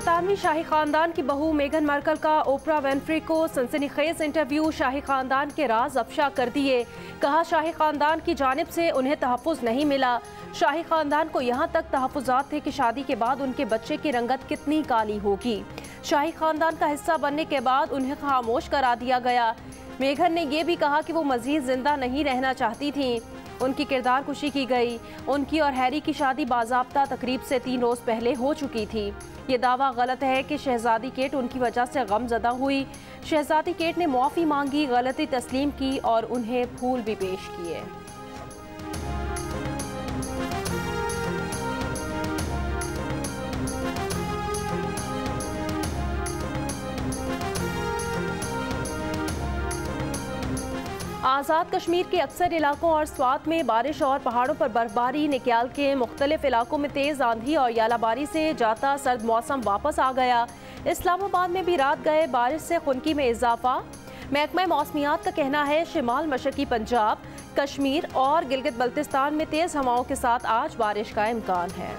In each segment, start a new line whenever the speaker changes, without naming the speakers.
बरतानवी शाही खानदान की बहू मेगन मार्कल का ओपरा विन्फ्री को सनसनीखेज इंटरव्यू शाही खानदान के राज अफशा कर दिए। कहा, शाही खानदान की जानिब से उन्हें तहफ़्फ़ुज़ नहीं मिला। शाही खानदान को यहाँ तक तहफ़्फ़ुज़ात थे कि शादी के बाद उनके बच्चे की रंगत कितनी काली होगी। शाही खानदान का हिस्सा बनने के बाद उन्हें खामोश करा दिया गया। मेगन ने यह भी कहा कि वो मज़ीद जिंदा नहीं रहना चाहती थीं। उनकी किरदार कुशी की गई। उनकी और हैरी की शादी बाज़ाब्ता तकरीब से 3 रोज़ पहले हो चुकी थी। ये दावा गलत है कि शहजादी केट उनकी वजह से गमज़दा हुई। शहजादी केट ने मुआफ़ी मांगी, गलती तस्लीम की और उन्हें फूल भी पेश किए। आज़ाद कश्मीर के अक्सर इलाकों और स्वात में बारिश और पहाड़ों पर बर्फबारी। निक्याल के मुख्तलिफ इलाकों में तेज़ आंधी और यालाबारी से जाता सर्द मौसम वापस आ गया। इस्लामाबाद में भी रात गए बारिश से खुनकी में इजाफा। महकमा मौसमियात का कहना है शिमाल मशरकी पंजाब, कश्मीर और गिलगित बल्तिस्तान में तेज़ हवाओं के साथ आज बारिश का इम्कान है।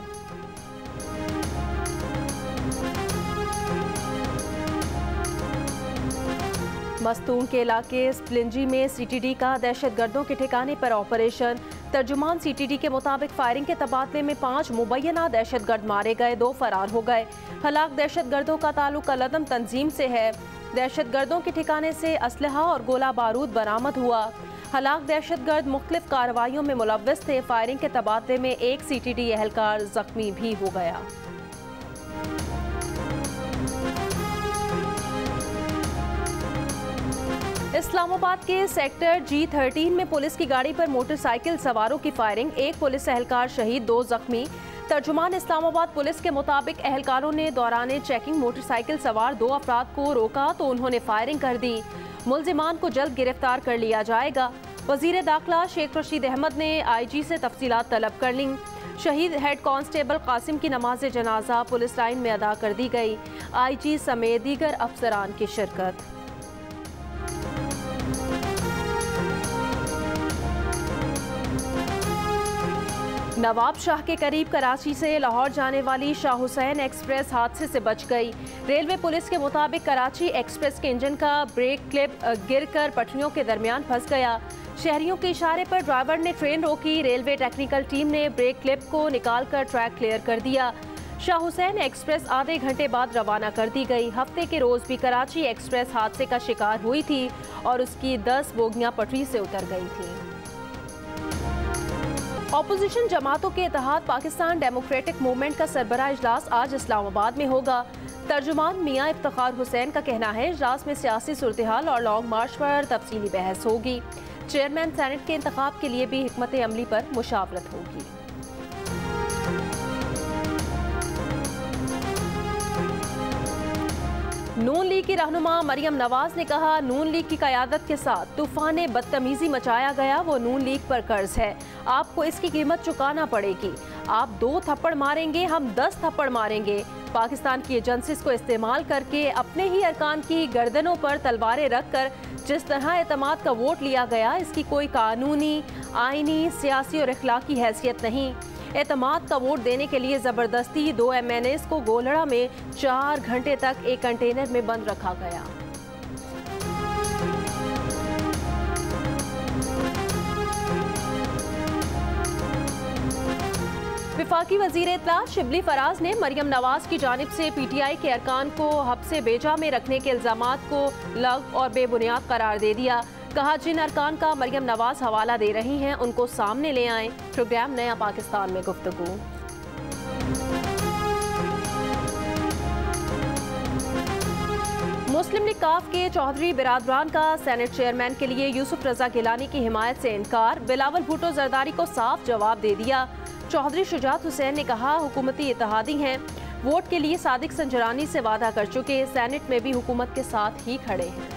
मस्तून के इलाके स्प्लिंजी में सीटीडी का दहशतगर्दों के ठिकाने पर ऑपरेशन। तर्जुमान सीटीडी के मुताबिक फायरिंग के तबादले में 5 मुबैना दहशतगर्द मारे गए, 2 फरार हो गए। हलाक दहशतगर्दों का ताल्लुक अलअदम तंजीम से है। दहशतगर्दों के ठिकाने से असलहा और गोला बारूद बरामद हुआ। हलाक दहशतगर्द मुख्तलिफ कार्रवाइयों में मुलव्वस थे। फायरिंग के तबादले में 1 सीटीडी एहलकार जख्मी भी हो गया। इस्लामाबाद के सेक्टर G13 में पुलिस की गाड़ी पर मोटरसाइकिल सवारों की फायरिंग, 1 पुलिस एहलकार शहीद, 2 जख्मी। तर्जुमान इस्लामाबाद पुलिस के मुताबिक एहलकारों ने दौरान चेकिंग मोटरसाइकिल सवार 2 अफराद को रोका तो उन्होंने फायरिंग कर दी। मुल्जिमान को जल्द गिरफ्तार कर लिया जाएगा। वजीर दाखिला शेख रशीद अहमद ने IG से तफसीलात तलब कर लीं। शहीद हेड कांस्टेबल कासिम की नमाज जनाजा पुलिस लाइन में अदा कर दी गई। IG समेत दीगर अफसरान की शिरकत। नवाब शाह के करीब कराची से लाहौर जाने वाली शाह हुसैन एक्सप्रेस हादसे से बच गई। रेलवे पुलिस के मुताबिक कराची एक्सप्रेस के इंजन का ब्रेक क्लिप गिरकर पटरियों के दरमियान फंस गया। शहरियों के इशारे पर ड्राइवर ने ट्रेन रोकी। रेलवे टेक्निकल टीम ने ब्रेक क्लिप को निकालकर ट्रैक क्लियर कर दिया। शाह हुसैन एक्सप्रेस आधे घंटे बाद रवाना कर दी गई। हफ्ते के रोज भी कराची एक्सप्रेस हादसे का शिकार हुई थी और उसकी 10 बोगियां पटरी से उतर गई थी। ऑपोजिशन जमातों के इत्तेहाद पाकिस्तान डेमोक्रेटिक मूवमेंट का सरबराह इजलास आज इस्लामाबाद में होगा। तर्जुमान मियां इफ्तिखार हुसैन का कहना है इजलास में सियासी सूरत-ए-हाल और लॉन्ग मार्च पर तफसीली बहस होगी। चेयरमैन सेनेट के इंतखाब के लिए भी हिकमत अमली पर मुशावरत होगी। नून लीग की रहनुमा मरियम नवाज ने कहा, नून लीग की क़यादत के साथ तूफान बदतमीजी मचाया गया वो नून लीग पर कर्ज है। आपको इसकी कीमत चुकाना पड़ेगी। आप 2 थप्पड़ मारेंगे, हम 10 थप्पड़ मारेंगे। पाकिस्तान की एजेंसीज को इस्तेमाल करके अपने ही अरकान की गर्दनों पर तलवारें रखकर जिस तरह एतमाद का वोट लिया गया, इसकी कोई कानूनी, आईनी, सियासी और इखलाकी हैसियत नहीं। एतमाद का वोट देने के लिए ज़बरदस्ती 2 MNAs को गोलड़ा में 4 घंटे तक एक कंटेनर में बंद रखा गया। वफाकी वज़ीर इत्तलात शिबली फराज ने मरियम नवाज की जानिब से PTI के अरकान को हब्से बेजा में रखने के इल्ज़ामात को लग़्व और बेबुनियाद करार दे दिया। कहा, जिन अरकान का मरियम नवाज हवाला दे रही हैं उनको सामने ले आएं। प्रोग्राम नया पाकिस्तान में गुफ्तगू। मुस्लिम लीग काफ के चौधरी बिरादरान का सेनेट चेयरमैन के लिए यूसुफ रजा गिलानी की हिमायत से इनकार। बिलावल भुट्टो जरदारी को साफ जवाब दे दिया। चौधरी शुजात हुसैन ने कहा, हुकूमती इत्तेहादी हैं, वोट के लिए सादिक संजरानी से वादा कर चुके, सेनेट में भी हुकूमत के साथ ही खड़े हैं।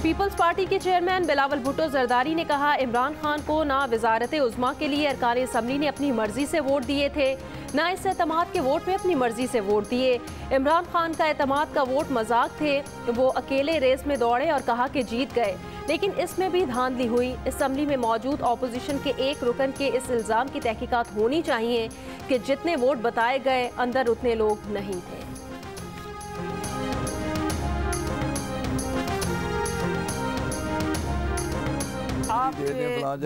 पीपल्स पार्टी के चेयरमैन बिलावल भुट्टो जरदारी ने कहा, इमरान खान को ना वजारत उज़्मा के लिए अरकान असम्बली ने अपनी मर्जी से वोट दिए थे, ना इस एतमाद के वोट में अपनी मर्जी से वोट दिए। इमरान खान का एतमाद का वोट मजाक थे। वो अकेले रेस में दौड़े और कहा कि जीत गए। लेकिन इसमें भी धांधली हुई। असेंबली में मौजूद ऑपोजिशन के एक रुकन के इस इल्जाम की तहकीकात होनी चाहिए कि जितने वोट बताए गए अंदर उतने लोग नहीं थे।
आप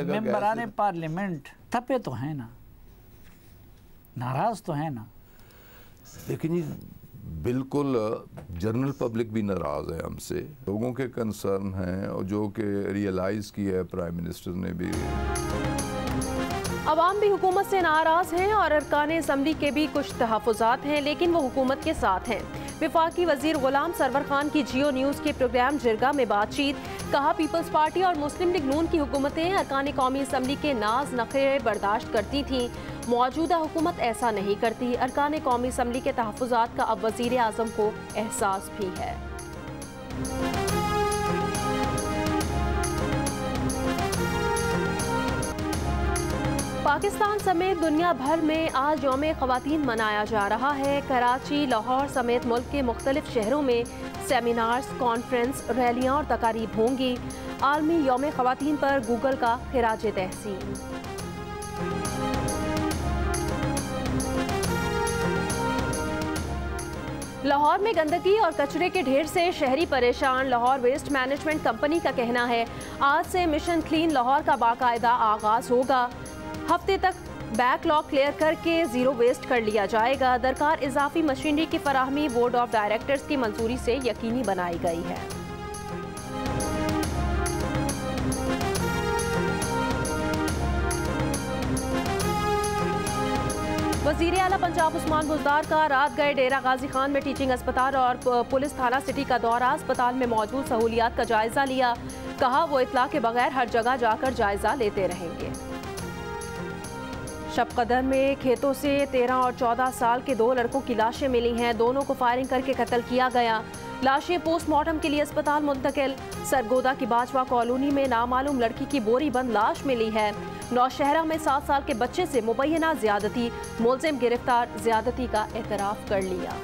मेंबरान पार्लियामेंट थपे तो हैं ना, नाराज तो हैं ना।
लेकिन ये बिल्कुल जनरल पब्लिक भी नाराज़ है हमसे, लोगों के कंसर्न हैं और जो कि रियलाइज़ किया है प्राइम मिनिस्टर ने भी।
अवाम भी हुकूमत से नाराज़ हैं और अरकान असम्बली के भी कुछ तहफ़्फ़ुज़ात हैं, लेकिन वो हुकूमत के साथ हैं। वफाकी वज़ीर गुलाम सरवर खान की जियो न्यूज़ के प्रोग्राम जिरगा में बातचीत। कहा, पीपल्स पार्टी और मुस्लिम लीग नून की हुकूमतें अरकान कौमी असम्बली के नाज नखरे बर्दाश्त करती थीं, मौजूदा हुकूमत ऐसा नहीं करती। अरकान कौमी असम्बली के तहफ़्फ़ुज़ात का अब वज़ीर आज़म को एहसास भी है। पाकिस्तान समेत दुनिया भर में आज यौम ख़वातीन मनाया जा रहा है। कराची, लाहौर समेत मुल्क के मुख्तलिफ शहरों में सेमिनार्स, कॉन्फ्रेंस, रैलियाँ और तकारीब होंगी। आलमी यौम ख़वातीन पर गूगल का खिराज तहसीन। लाहौर में गंदगी और कचरे के ढेर से शहरी परेशान। लाहौर वेस्ट मैनेजमेंट कंपनी का कहना है, आज से मिशन क्लीन लाहौर का बाकायदा आगाज होगा। हफ्ते तक बैकलॉग क्लियर करके जीरो वेस्ट कर लिया जाएगा। दरकार इजाफी मशीनरी की फराहमी बोर्ड ऑफ डायरेक्टर्स की मंजूरी से यकीनी बनाई गई है। वज़ीर आला पंजाब उस्मान बुज़दार का रात गए डेरा गाजी खान में टीचिंग अस्पताल और पुलिस थाना सिटी का दौरा। अस्पताल में मौजूद सहूलियात का जायजा लिया। कहा, वो इतला के बगैर हर जगह जाकर जायजा लेते रहेंगे। शबकदर में खेतों से 13 और 14 साल के 2 लड़कों की लाशें मिली हैं। दोनों को फायरिंग करके कत्ल किया गया। लाशें पोस्टमार्टम के लिए अस्पताल मुंतकिल। सरगोदा की बाजवा कॉलोनी में नामालूम लड़की की बोरी बंद लाश मिली है। नौशहरा में 7 साल के बच्चे से मुबैना ज्यादती, मुलजिम गिरफ्तार, ज्यादती का एतराफ कर लिया।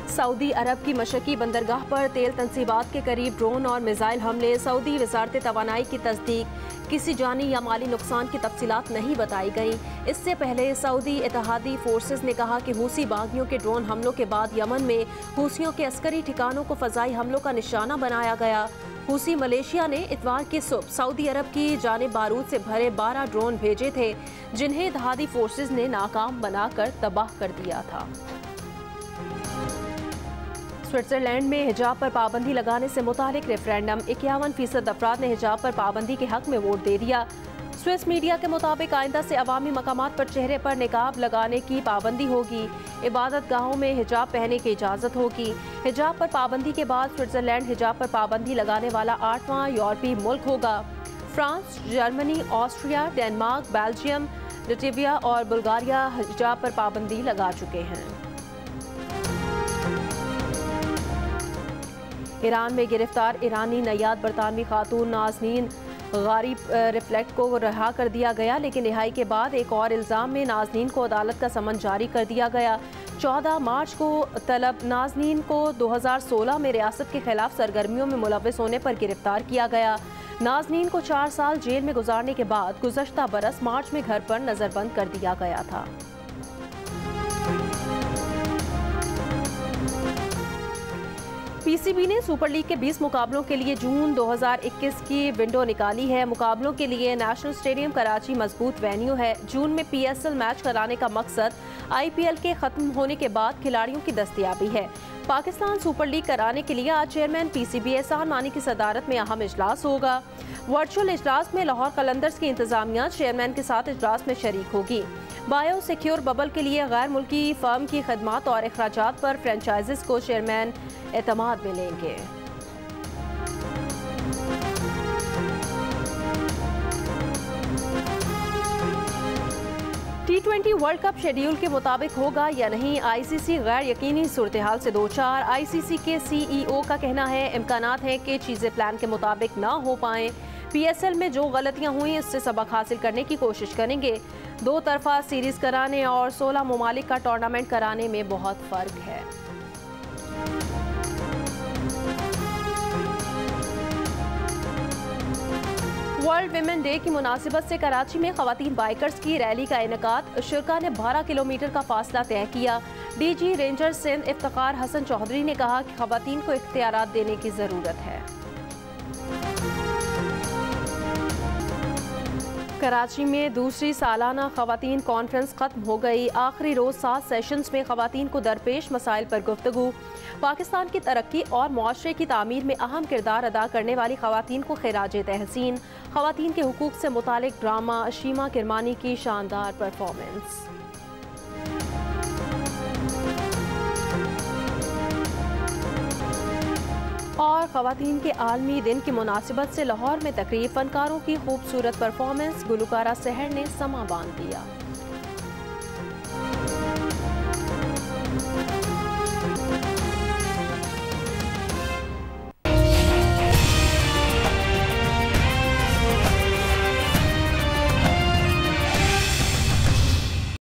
सऊदी अरब की मशक्की बंदरगाह पर तेल तनसीबात के करीब ड्रोन और मिसाइल हमले। सऊदी वजारत तवानाई की तस्दीक, किसी जानी या माली नुकसान की तफसीलात नहीं बताई गई। इससे पहले सऊदी इत्तेहादी फोर्सेस ने कहा कि हूसी बागियों के ड्रोन हमलों के बाद यमन में हूसियों के अस्करी ठिकानों को फ़ज़ाई हमलों का निशाना बनाया गया। हूसी मलेशिया ने इतवार की सुबह सऊदी अरब की जानिब बारूद से भरे 12 ड्रोन भेजे थे, जिन्हें इत्तेहादी फोर्सेस ने नाकाम बनाकर तबाह कर दिया था। स्विट्जरलैंड में हिजाब पर पाबंदी लगाने से मुतालिक रेफरेंडम, 51% अफराद ने हिजाब पर पाबंदी के हक में वोट दे दिया। स्विस मीडिया के मुताबिक आइंदा से अवामी मकामात पर चेहरे पर निकाब लगाने की पाबंदी होगी। इबादत गाहों में हिजाब पहनने की इजाज़त होगी। हिजाब पर पाबंदी के बाद स्विट्जरलैंड हिजाब पर पाबंदी लगाने वाला 8वां यूरोपीय मुल्क होगा। France, Germany, Austria, Denmark, Belgium, Latvia और बुल्गारिया हिजाब पर पाबंदी लगा चुके हैं। ईरान में गिरफ्तार ईरानी नयाद बरतानवी खातून नाज़नीन गारिब रिफ्लेक्ट को रिहा कर दिया गया, लेकिन रिहाई के बाद एक और इल्ज़ाम में नाज़नीन को अदालत का समन जारी कर दिया गया। 14 मार्च को तलब नाज़नीन को 2016 में रियासत के खिलाफ सरगर्मियों में मुलव्विस होने पर गिरफ्तार किया गया। नाज़नीन को 4 साल जेल में गुजारने के बाद गुज़श्ता बरस मार्च में घर पर नज़रबंद कर दिया गया था। पीसीबी ने सुपर लीग के 20 मुकाबलों के लिए जून 2021 की विंडो निकाली है। मुकाबलों के लिए नेशनल स्टेडियम कराची मजबूत वेन्यू है। जून में पीएसएल मैच कराने का मकसद आईपीएल के खत्म होने के बाद खिलाड़ियों की दस्तयाबी है। पाकिस्तान सुपर लीग कराने के लिए आज चेयरमैन पीसीबी एहसान मानी की सदारत में अहम इजलास होगा। वर्चुअल इजलास में लाहौर कलंदर्स की इंतजामिया चेयरमैन के साथ इजलास में शरीक होगी। बायो सिक्योर बबल के लिए गैर मुल्की फर्म की खदमात और अखराजात पर फ्रेंचाइजिस को चेयरमैन एतमाद में लेंगे। T20 वर्ल्ड कप शेड्यूल के मुताबिक होगा या नहीं, आईसीसी गैर यकीनी सूरत हाल से दो चार। आईसीसी के सीईओ का कहना है इम्कानात हैं कि चीज़ें प्लान के मुताबिक ना हो पाएं। पीएसएल में जो गलतियां हुई इससे सबक हासिल करने की कोशिश करेंगे। 2 तरफा सीरीज कराने और 16 ममालिक का टूर्नामेंट कराने में बहुत फ़र्क है। वर्ल्ड विमेन डे की मुनासिबत से कराची में खवातीन बाइकर्स की रैली का इनेकाद। शुरका ने 12 किलोमीटर का फासला तय किया। डीजी रेंजर सिंध इफ्तिखार हसन चौधरी ने कहा कि खवातीन को इख्तियारात देने की ज़रूरत है। कराची में दूसरी सालाना खवातीन कॉन्फ्रेंस खत्म हो गई। आखिरी रोज 7 सेशंस में खवातीन को दरपेश मसाइल पर गुफ्तगू। पाकिस्तान की तरक्की और मुआशरे की तामीर में अहम किरदार अदा करने वाली खवातीन को खिराज तहसीन। खवातीन के हुकूक से मुतालिक ड्रामा शीमा किरमानी की शानदार परफॉर्मेंस। और खवातीन के आलमी दिन की मुनासिबत से लाहौर में तकरीब, फनकारों की खूबसूरत परफॉर्मेंस, गुलकारा सहर ने समा बांध दिया।